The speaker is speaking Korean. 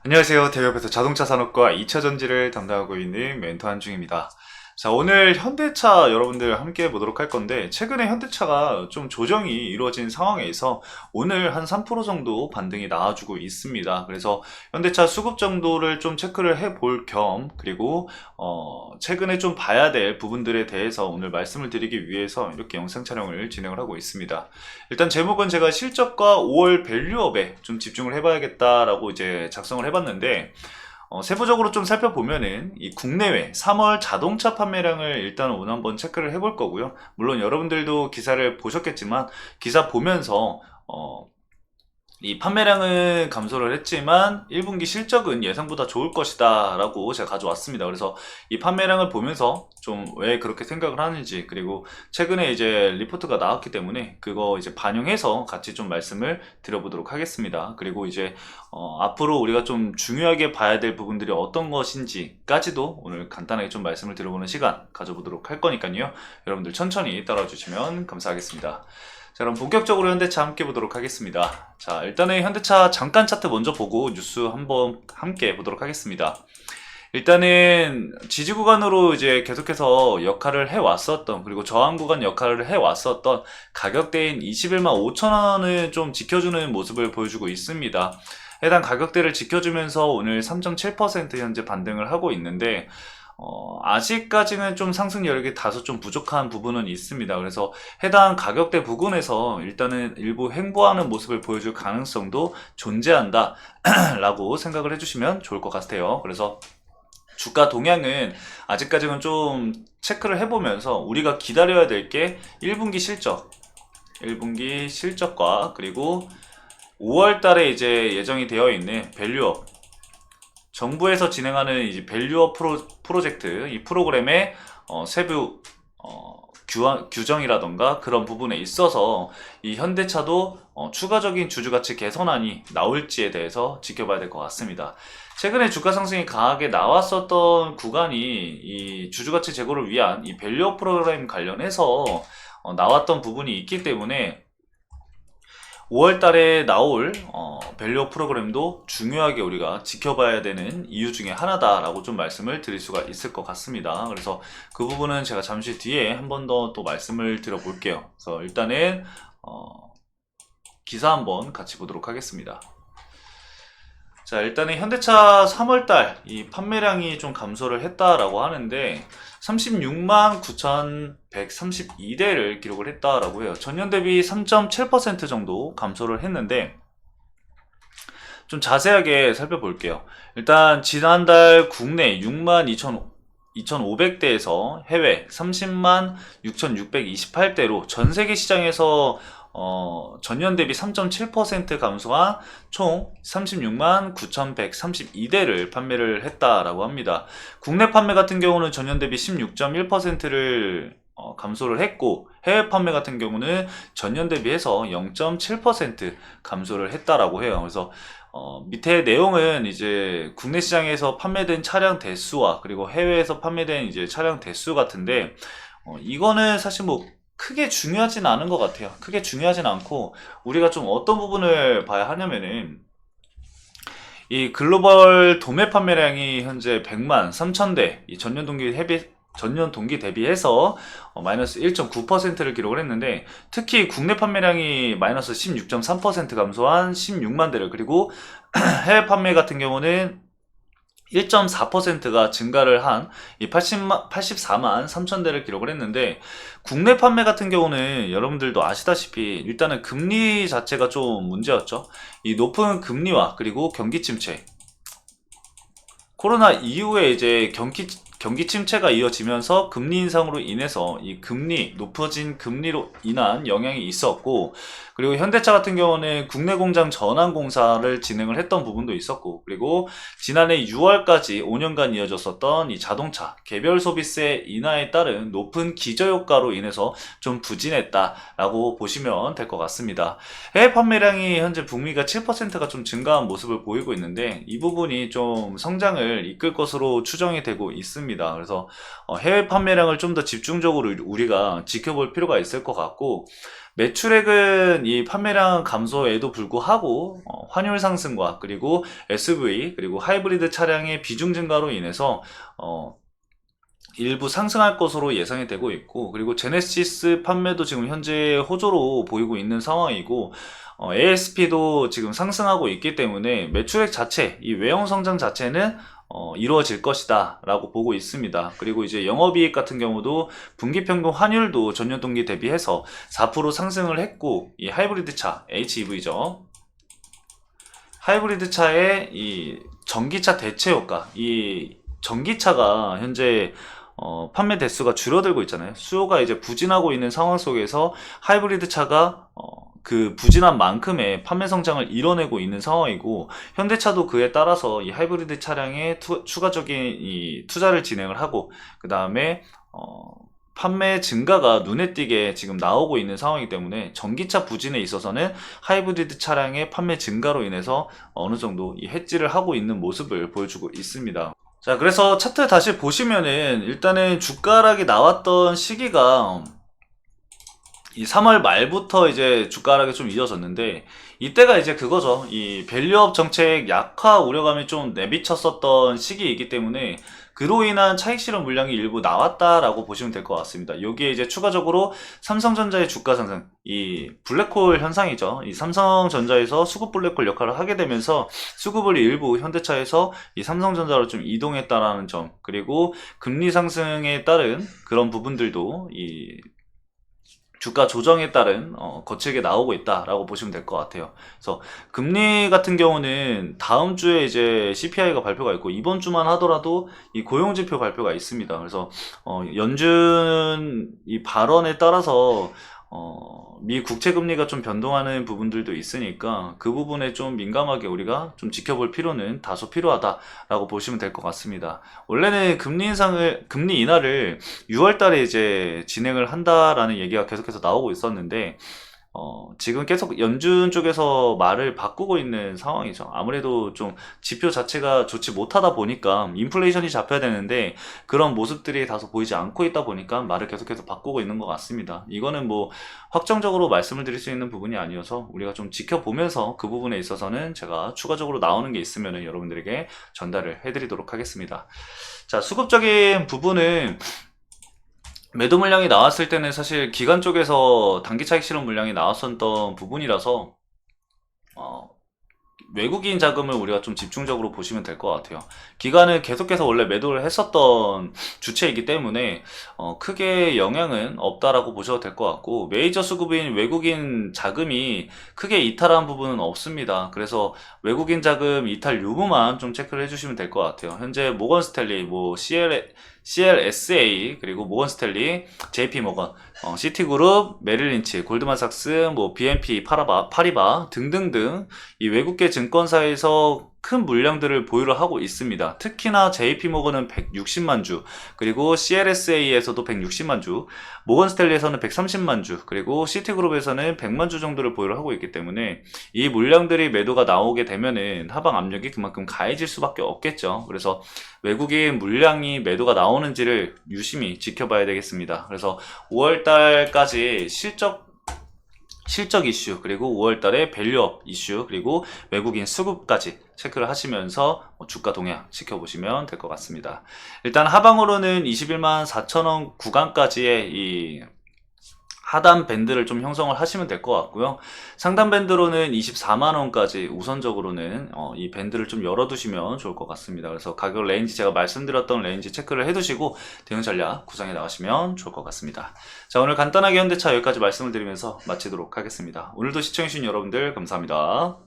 안녕하세요. 대기업에서 자동차 산업과 2차 전지를 담당하고 있는 멘토 한중입니다. 자, 오늘 현대차 여러분들 함께 보도록 할 건데, 최근에 현대차가 좀 조정이 이루어진 상황에서 오늘 한 3% 정도 반등이 나와주고 있습니다. 그래서 현대차 수급 정도를 좀 체크를 해볼 겸, 그리고, 최근에 좀 봐야 될 부분들에 대해서 오늘 말씀을 드리기 위해서 이렇게 영상 촬영을 진행을 하고 있습니다. 일단 제목은 제가 실적과 5월 밸류업에 좀 집중을 해봐야겠다라고 이제 작성을 해봤는데, 세부적으로 좀 살펴보면은 이 국내외 3월 자동차 판매량을 일단 오늘 한번 체크를 해볼 거고요. 물론 여러분들도 기사를 보셨겠지만 기사 보면서 이 판매량은 감소를 했지만 1분기 실적은 예상보다 좋을 것이다 라고 제가 가져왔습니다. 그래서 이 판매량을 보면서 좀 왜 그렇게 생각을 하는지, 그리고 최근에 이제 리포트가 나왔기 때문에 그거 이제 반영해서 같이 좀 말씀을 드려보도록 하겠습니다. 그리고 이제 앞으로 우리가 좀 중요하게 봐야 될 부분들이 어떤 것인지까지도 오늘 간단하게 좀 말씀을 드려보는 시간 가져보도록 할 거니까요. 여러분들 천천히 따라와 주시면 감사하겠습니다. 자, 그럼 본격적으로 현대차 함께 보도록 하겠습니다. 자, 일단은 현대차 잠깐 차트 먼저 보고 뉴스 한번 함께 보도록 하겠습니다. 일단은 지지 구간으로 이제 계속해서 역할을 해왔었던, 그리고 저항 구간 역할을 해왔었던 가격대인 21만 5천 원을 좀 지켜주는 모습을 보여주고 있습니다. 해당 가격대를 지켜주면서 오늘 3.7% 현재 반등을 하고 있는데, 아직까지는 좀 상승 여력이 다소 좀 부족한 부분은 있습니다. 그래서 해당 가격대 부근에서 일단은 일부 횡보하는 모습을 보여줄 가능성도 존재한다 라고 생각을 해주시면 좋을 것 같아요. 그래서 주가 동향은 아직까지는 좀 체크를 해보면서 우리가 기다려야 될 게 1분기 실적, 1분기 실적과 그리고 5월 달에 이제 예정이 되어 있는 밸류업, 정부에서 진행하는 이제 밸류업 프로젝트, 이 프로그램의 세부 규정이라던가 그런 부분에 있어서 이 현대차도 추가적인 주주가치 개선안이 나올지에 대해서 지켜봐야 될 것 같습니다. 최근에 주가 상승이 강하게 나왔었던 구간이 이 주주가치 제고를 위한 이 밸류업 프로그램 관련해서 나왔던 부분이 있기 때문에 5월 달에 나올 밸류업 프로그램도 중요하게 우리가 지켜봐야 되는 이유 중에 하나다라고 좀 말씀을 드릴 수가 있을 것 같습니다. 그래서 그 부분은 제가 잠시 뒤에 한 번 더 또 말씀을 드려볼게요. 그래서 일단은 기사 한번 같이 보도록 하겠습니다. 자, 일단은 현대차 3월달 이 판매량이 좀 감소를 했다라고 하는데 36만 9,132대를 기록을 했다라고 해요. 전년 대비 3.7% 정도 감소를 했는데 좀 자세하게 살펴볼게요. 일단 지난달 국내 6만 2,500대에서 해외 30만 6,628대로 전 세계 시장에서 전년 대비 3.7% 감소한 총 36만 9,132대를 판매를 했다라고 합니다. 국내 판매 같은 경우는 전년 대비 16.1%를 감소를 했고, 해외 판매 같은 경우는 전년 대비해서 0.7% 감소를 했다라고 해요. 그래서 밑에 내용은 이제 국내 시장에서 판매된 차량 대수와 그리고 해외에서 판매된 이제 차량 대수 같은데, 이거는 사실 뭐 크게 중요하진 않은 것 같아요. 크게 중요하진 않고 우리가 좀 어떤 부분을 봐야 하냐면은 이 글로벌 도매 판매량이 현재 100만 3천대, 이 전년 동기 대비해서 마이너스 1.9%를 기록을 했는데, 특히 국내 판매량이 마이너스 16.3% 감소한 16만 대를, 그리고 해외 판매 같은 경우는 1.4%가 증가를 한 이 84만 3천 대를 기록을 했는데, 국내 판매 같은 경우는 여러분들도 아시다시피 일단은 금리 자체가 좀 문제였죠. 이 높은 금리와 그리고 경기 침체, 코로나 이후에 이제 경기 침체가 이어지면서 금리 인상으로 인해서 이 높아진 금리로 인한 영향이 있었고, 그리고 현대차 같은 경우는 국내 공장 전환 공사를 진행을 했던 부분도 있었고, 그리고 지난해 6월까지 5년간 이어졌었던 이 자동차 개별 소비세 인하에 따른 높은 기저효과로 인해서 좀 부진했다라고 보시면 될 것 같습니다. 해외 판매량이 현재 북미가 7%가 좀 증가한 모습을 보이고 있는데, 이 부분이 좀 성장을 이끌 것으로 추정이 되고 있습니다. 보입니다. 그래서 해외 판매량을 좀 더 집중적으로 우리가 지켜볼 필요가 있을 것 같고, 매출액은 이 판매량 감소에도 불구하고 환율 상승과 그리고 SUV 그리고 하이브리드 차량의 비중 증가로 인해서 일부 상승할 것으로 예상이 되고 있고, 그리고 제네시스 판매도 지금 현재 호조로 보이고 있는 상황이고, ASP도 지금 상승하고 있기 때문에 매출액 자체, 이 외형 성장 자체는 이루어질 것이다 라고 보고 있습니다. 그리고 이제 영업이익 같은 경우도 분기평균 환율도 전년 동기 대비해서 4% 상승을 했고, 이 하이브리드 차, HEV죠. 하이브리드 차의 이 전기차 대체 효과, 이 전기차가 현재 판매 대수가 줄어들고 있잖아요. 수요가 이제 부진하고 있는 상황 속에서 하이브리드 차가 그 부진한 만큼의 판매 성장을 이뤄내고 있는 상황이고, 현대차도 그에 따라서 이 하이브리드 차량에 추가적인 이 투자를 진행을 하고, 그 다음에 판매 증가가 눈에 띄게 지금 나오고 있는 상황이기 때문에 전기차 부진에 있어서는 하이브리드 차량의 판매 증가로 인해서 어느 정도 이 해지를 하고 있는 모습을 보여주고 있습니다. 자, 그래서 차트 다시 보시면은 일단은 주가락이 나왔던 시기가 이 3월 말부터 이제 주가락이 좀 이어졌는데, 이때가 이제 그거죠. 이 밸류업 정책 약화 우려감이 좀 내비쳤었던 시기이기 때문에 그로 인한 차익 실현 물량이 일부 나왔다라고 보시면 될 것 같습니다. 여기에 이제 추가적으로 삼성전자의 주가 상승, 이 블랙홀 현상이죠. 이 삼성전자에서 수급 블랙홀 역할을 하게 되면서 수급을 일부 현대차에서 이 삼성전자로 좀 이동했다라는 점, 그리고 금리 상승에 따른 그런 부분들도 이 주가 조정에 따른 거칠게 나오고 있다라고 보시면 될 것 같아요. 그래서 금리 같은 경우는 다음 주에 이제 CPI가 발표가 있고, 이번 주만 하더라도 이 고용지표 발표가 있습니다. 그래서 연준 이 발언에 따라서 미 국채 금리가 좀 변동하는 부분들도 있으니까 그 부분에 좀 민감하게 우리가 좀 지켜볼 필요는 다소 필요하다라고 보시면 될 것 같습니다. 원래는 금리 인하를 6월 달에 이제 진행을 한다라는 얘기가 계속해서 나오고 있었는데, 지금 계속 연준 쪽에서 말을 바꾸고 있는 상황이죠. 아무래도 좀 지표 자체가 좋지 못하다 보니까 인플레이션이 잡혀야 되는데 그런 모습들이 다소 보이지 않고 있다 보니까 말을 계속해서 바꾸고 있는 것 같습니다. 이거는 뭐 확정적으로 말씀을 드릴 수 있는 부분이 아니어서 우리가 좀 지켜보면서 그 부분에 있어서는 제가 추가적으로 나오는 게 있으면 여러분들에게 전달을 해드리도록 하겠습니다. 자, 수급적인 부분은 매도 물량이 나왔을 때는 사실 기관 쪽에서 단기 차익 실현 물량이 나왔었던 부분이라서 외국인 자금을 우리가 좀 집중적으로 보시면 될 것 같아요. 기관은 계속해서 원래 매도를 했었던 주체이기 때문에 크게 영향은 없다라고 보셔도 될 것 같고, 메이저 수급인 외국인 자금이 크게 이탈한 부분은 없습니다. 그래서 외국인 자금 이탈 유무만 좀 체크를 해주시면 될 것 같아요. 현재 모건 스탠리, 뭐 CLSA, 그리고 모건 스탠리, JP 모건, 시티그룹, 메릴린치, 골드만삭스, 뭐 BNP 파리바 등등등 이 외국계 증권사에서 큰 물량들을 보유를 하고 있습니다. 특히나 JP모건은 160만 주, 그리고 CLSA에서도 160만 주, 모건 스탠리에서는 130만 주, 그리고 시티그룹에서는 100만 주 정도를 보유를 하고 있기 때문에 이 물량들이 매도가 나오게 되면은 하방 압력이 그만큼 가해질 수밖에 없겠죠. 그래서 외국인 물량이 매도가 나오는지를 유심히 지켜봐야 되겠습니다. 그래서 5월달까지 실적 이슈, 그리고 5월달에 밸류업 이슈, 그리고 외국인 수급까지 체크를 하시면서 주가 동향 지켜보시면 될 것 같습니다. 일단 하방으로는 21만 4천원 구간까지의 이 하단 밴드를 좀 형성을 하시면 될 것 같고요. 상단 밴드로는 24만원까지 우선적으로는 이 밴드를 좀 열어두시면 좋을 것 같습니다. 그래서 가격 레인지, 제가 말씀드렸던 레인지 체크를 해두시고 대응 전략 구상해 나가시면 좋을 것 같습니다. 자, 오늘 간단하게 현대차 여기까지 말씀을 드리면서 마치도록 하겠습니다. 오늘도 시청해주신 여러분들 감사합니다.